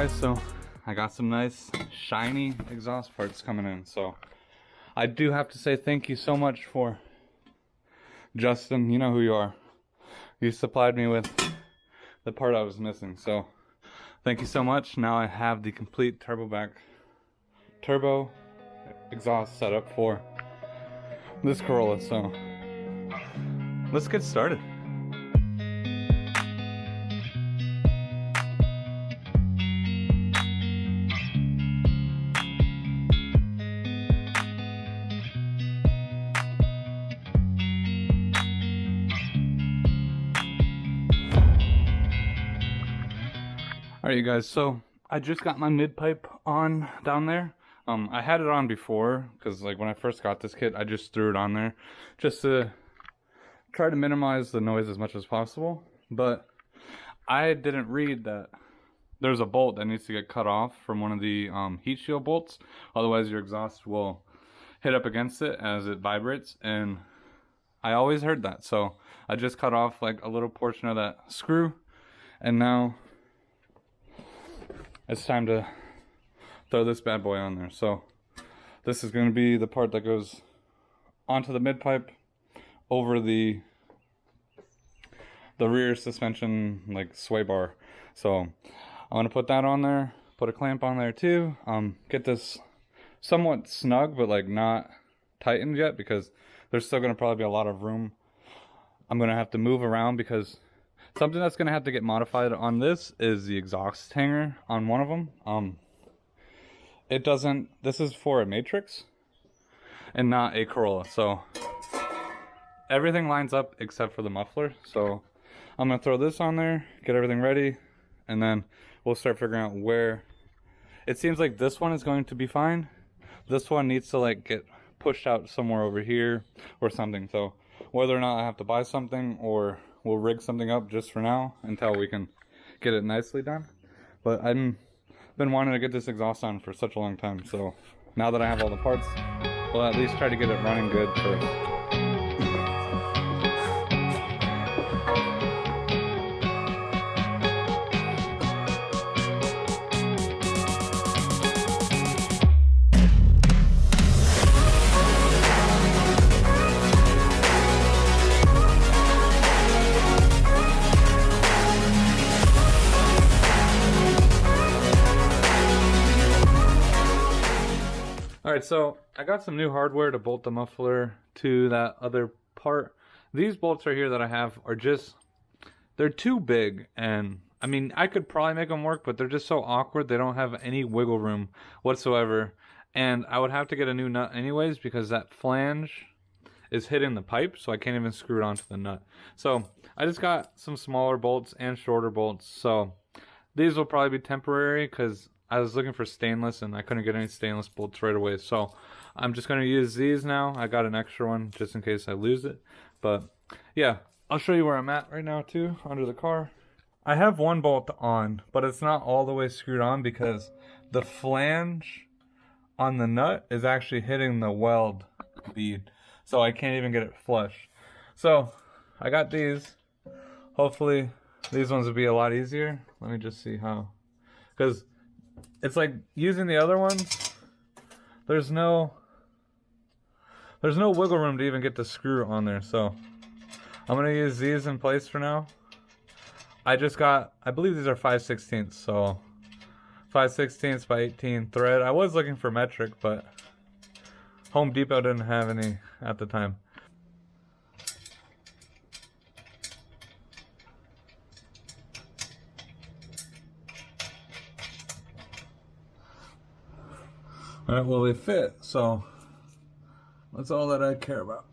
guys, so I got some nice shiny exhaust parts coming in. So I do have to say thank you so much for Justin, you know who you are. You supplied me with the part I was missing, so thank you so much. Now I have the complete turbo exhaust setup for this Corolla, so let's get started. Alright, you guys, so I just got my mid pipe on down there. I had it on before because like when I first got this kit, I just threw it on there just to try to minimize the noise as much as possible. But I didn't read that there's a bolt that needs to get cut off from one of the heat shield bolts, otherwise your exhaust will hit up against it as it vibrates, and I always heard that, so I just cut off like a little portion of that screw, and now it's time to throw this bad boy on there. So this is going to be the part that goes onto the mid pipe over the rear suspension like sway bar. So I'm going to put that on there, put a clamp on there too, get this somewhat snug but like not tightened yet because there's still going to probably be a lot of room. I'm going to have to move around because something that's going to have to get modified on this is the exhaust hanger on one of them. It doesn't, this is for a Matrix and not a Corolla, so everything lines up except for the muffler. So I'm going to throw this on there, get everything ready, and then we'll start figuring out where. It seems like this one is going to be fine. This one needs to like get pushed out somewhere over here or something. So whether or not I have to buy something or we'll rig something up just for now until we can get it nicely done. But I've been wanting to get this exhaust on for such a long time, so now that I have all the parts, we'll at least try to get it running good first. Alright, so I got some new hardware to bolt the muffler to that other part. These bolts right here that I have are just, they're too big, and I mean, I could probably make them work, but they're just so awkward. They don't have any wiggle room whatsoever, and I would have to get a new nut anyways because that flange is hitting the pipe, so I can't even screw it onto the nut. So I just got some smaller bolts and shorter bolts, so these will probably be temporary because I was looking for stainless and I couldn't get any stainless bolts right away. So I'm just going to use these now. I got an extra one just in case I lose it. But yeah, I'll show you where I'm at right now too, under the car. I have one bolt on, but it's not all the way screwed on because the flange on the nut is actually hitting the weld bead. So I can't even get it flush. So I got these. Hopefully these ones will be a lot easier. Let me just see how. Because it's like using the other ones, there's no wiggle room to even get the screw on there. So I'm gonna use these in place for now. I believe these are 5/16, so 5/16 by 18 thread. I was looking for metric, but Home Depot didn't have any at the time. Alright, well they fit, so that's all that I care about.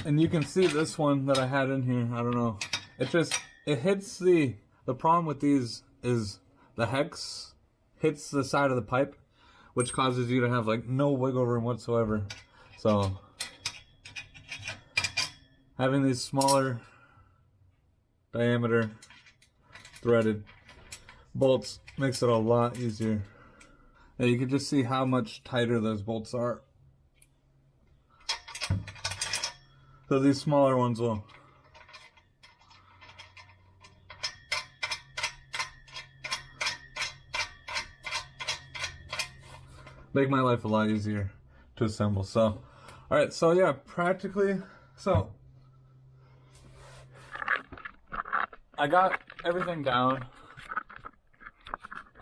And you can see this one that I had in here, I don't know. It hits the problem with these is the hex hits the side of the pipe, which causes you to have like no wiggle room whatsoever. So having these smaller diameter threaded bolts makes it a lot easier. And you can just see how much tighter those bolts are. So these smaller ones will make my life a lot easier to assemble. So, all right, so yeah, practically, so I got everything down.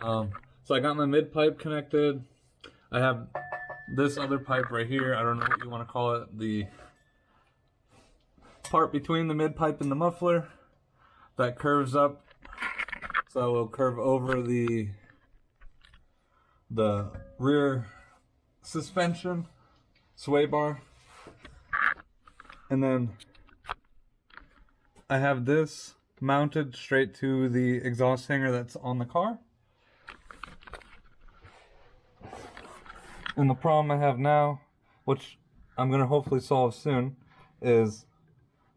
So I got my mid pipe connected. I have this other pipe right here. I don't know what you want to call it. The part between the mid pipe and the muffler that curves up. So it will curve over the rear suspension sway bar. And then I have this mounted straight to the exhaust hanger that's on the car. And the problem I have now, which I'm going to hopefully solve soon, is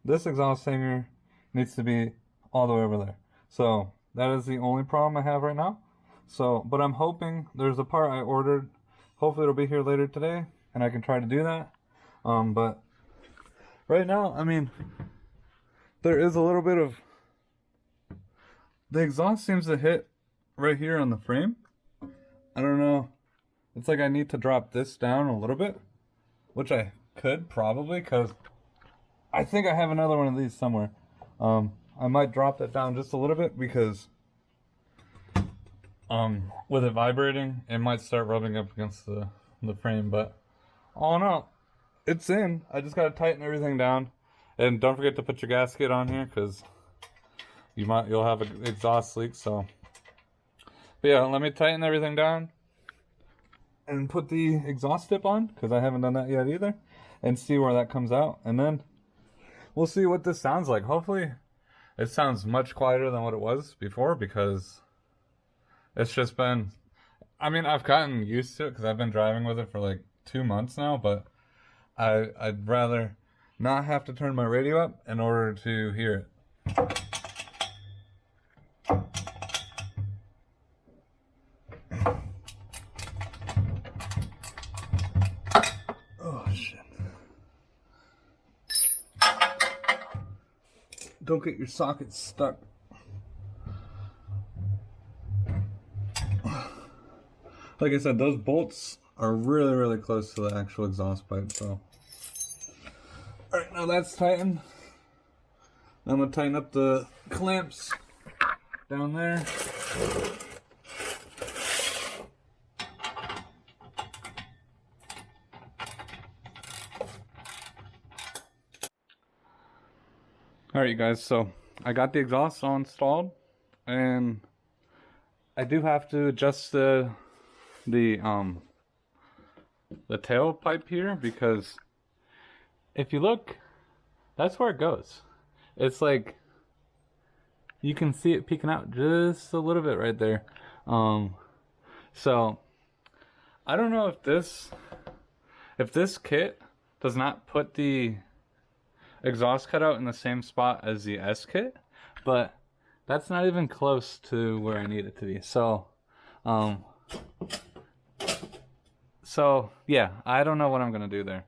this exhaust hanger needs to be all the way over there. So that is the only problem I have right now. So, but I'm hoping there's a part I ordered. Hopefully it'll be here later today and I can try to do that. But right now, I mean, there is a little bit of, the exhaust seems to hit right here on the frame. I don't know. It's like I need to drop this down a little bit, which I could probably, because I think I have another one of these somewhere. I might drop that down just a little bit because with it vibrating, it might start rubbing up against the frame. But all in all, it's in. I just gotta tighten everything down, and don't forget to put your gasket on here because you'll have an exhaust leak. So, but yeah, let me tighten everything down and put the exhaust tip on, because I haven't done that yet either, and see where that comes out, and then we'll see what this sounds like. Hopefully it sounds much quieter than what it was before, because it's just been, I mean, I've gotten used to it because I've been driving with it for like 2 months now, but I'd rather not have to turn my radio up in order to hear it. Don't get your socket stuck. Like I said, those bolts are really, really close to the actual exhaust pipe, so. Alright, now that's tightened. I'm gonna tighten up the clamps down there. Alright, you guys, so I got the exhaust all installed, and I do have to adjust the tailpipe here, because if you look, that's where it goes. It's like you can see it peeking out just a little bit right there. So I don't know if this kit does not put the exhaust cutout in the same spot as the S kit, but that's not even close to where I need it to be. So yeah, I don't know what I'm gonna do there.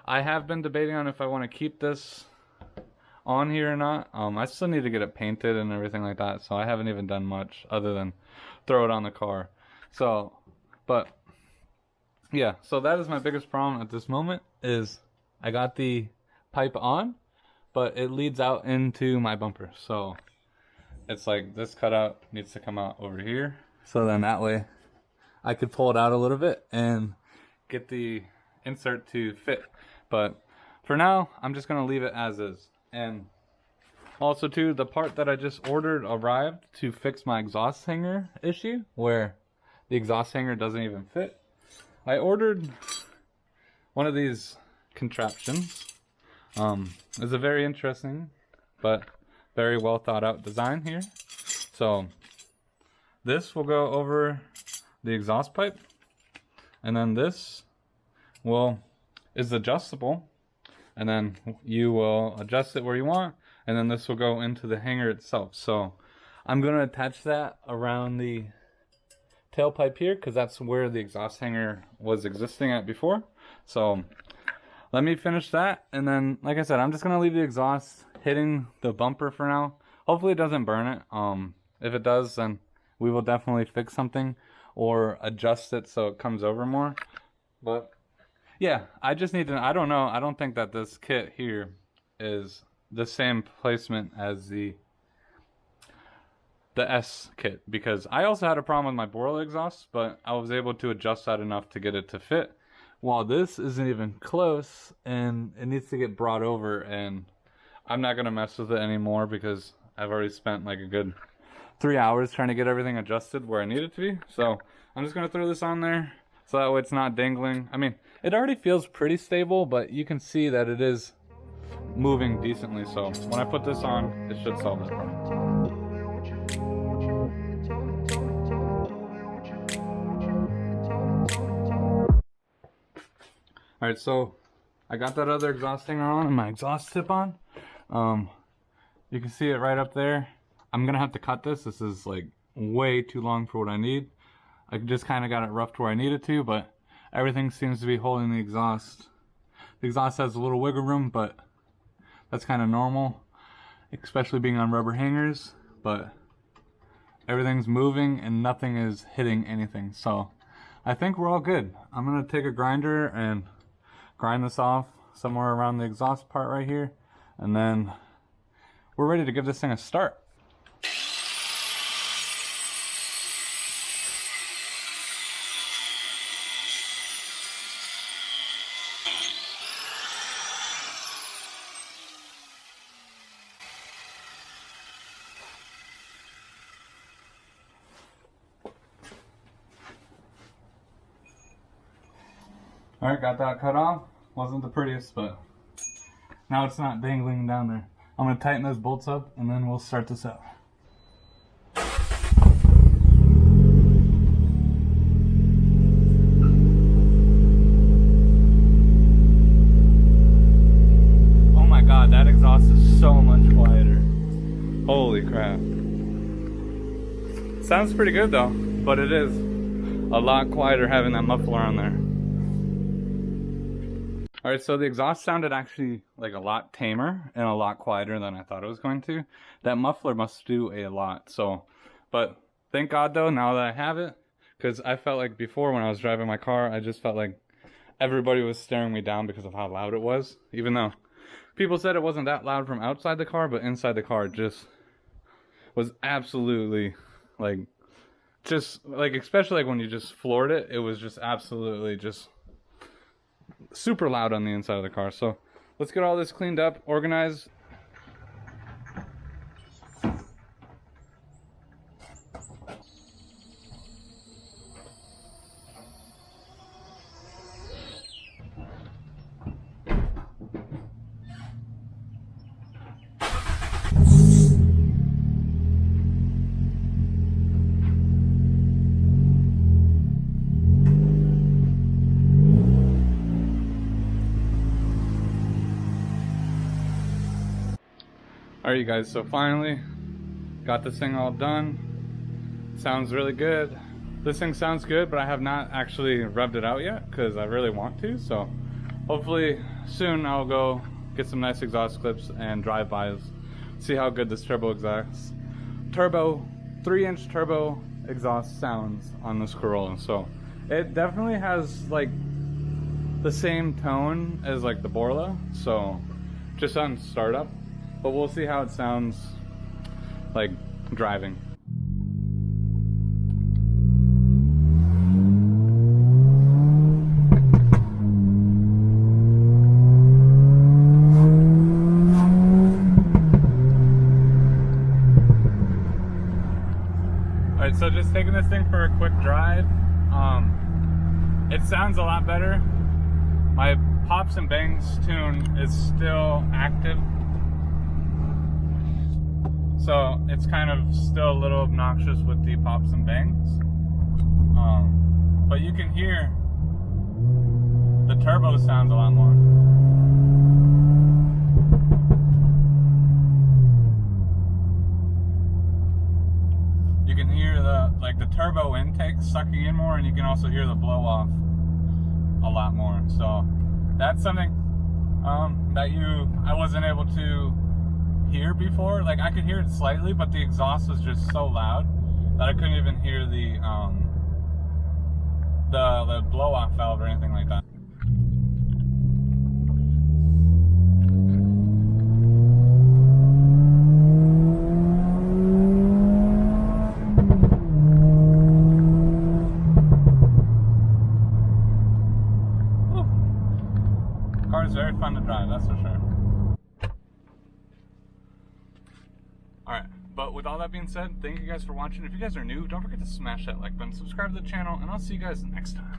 I have been debating on if I want to keep this on here or not. I still need to get it painted and everything like that, so I haven't even done much other than throw it on the car. So, but yeah, so that is my biggest problem at this moment, is I got the pipe on, but it leads out into my bumper. So it's like this cutout needs to come out over here. So then that way I could pull it out a little bit and get the insert to fit. But for now, I'm just going to leave it as is. And also too, the part that I just ordered arrived to fix my exhaust hanger issue, where the exhaust hanger doesn't even fit. I ordered one of these contraptions. It's a very interesting but very well thought out design here. So this will go over the exhaust pipe, and then this is adjustable, and then you will adjust it where you want, and then this will go into the hanger itself. So I'm going to attach that around the tailpipe here, because that's where the exhaust hanger was existing at before. So let me finish that, and then, like I said, I'm just going to leave the exhaust hitting the bumper for now. Hopefully it doesn't burn it. If it does, then we will definitely fix something, or adjust it so it comes over more. But yeah, I just need to, I don't know, I don't think that this kit here is the same placement as the S kit, because I also had a problem with my Corolla exhaust, but I was able to adjust that enough to get it to fit, while this isn't even close and it needs to get brought over, and I'm not gonna mess with it anymore because I've already spent like a good 3 hours trying to get everything adjusted where I need it to be. So I'm just gonna throw this on there so that way it's not dangling. I mean, it already feels pretty stable, but you can see that it is moving decently, so when I put this on, it should solve that problem. Alright, so I got that other exhaust thing on and my exhaust tip on. You can see it right up there. I'm gonna have to cut this. This is like way too long for what I need. I just kind of got it roughed where I needed to, but everything seems to be holding the exhaust. The exhaust has a little wiggle room, but that's kind of normal, especially being on rubber hangers. But everything's moving and nothing is hitting anything, so I think we're all good. I'm gonna take a grinder and grind this off somewhere around the exhaust part right here, and then we're ready to give this thing a start. Alright, got that cut off. Wasn't the prettiest, but now it's not dangling down there. I'm going to tighten those bolts up and then we'll start this out. Oh my god, that exhaust is so much quieter. Holy crap. Sounds pretty good though, but it is a lot quieter having that muffler on there. Alright, so the exhaust sounded actually like a lot tamer and a lot quieter than I thought it was going to. That muffler must do a lot, so, but thank God though, now that I have it, because I felt like before when I was driving my car, I just felt like everybody was staring me down because of how loud it was, even though people said it wasn't that loud from outside the car, but inside the car it just was absolutely, like, just, like, especially like when you just floored it, it was just absolutely just super loud on the inside of the car. So let's get all this cleaned up, organized. Alright you guys, so finally got this thing all done. Sounds really good. This thing sounds good, but I have not actually revved it out yet because I really want to, so hopefully soon I'll go get some nice exhaust clips and drive-bys, see how good this 3-inch turbo exhaust sounds on this Corolla. So it definitely has like the same tone as like the Corolla, so just on startup. But we'll see how it sounds like driving. Alright, so just taking this thing for a quick drive. It sounds a lot better. My pops and bangs tune is still active, so it's kind of still a little obnoxious with the pops and bangs. But you can hear the turbo sounds a lot more. You can hear the turbo intake sucking in more, and you can also hear the blow off a lot more. So that's something that I wasn't able to hear before. Like I could hear it slightly, but the exhaust was just so loud that I couldn't even hear the the blow-off valve or anything like that. Car is very fun to drive, that's for sure. Alright, but with all that being said, thank you guys for watching. If you guys are new, don't forget to smash that like button, subscribe to the channel, and I'll see you guys next time.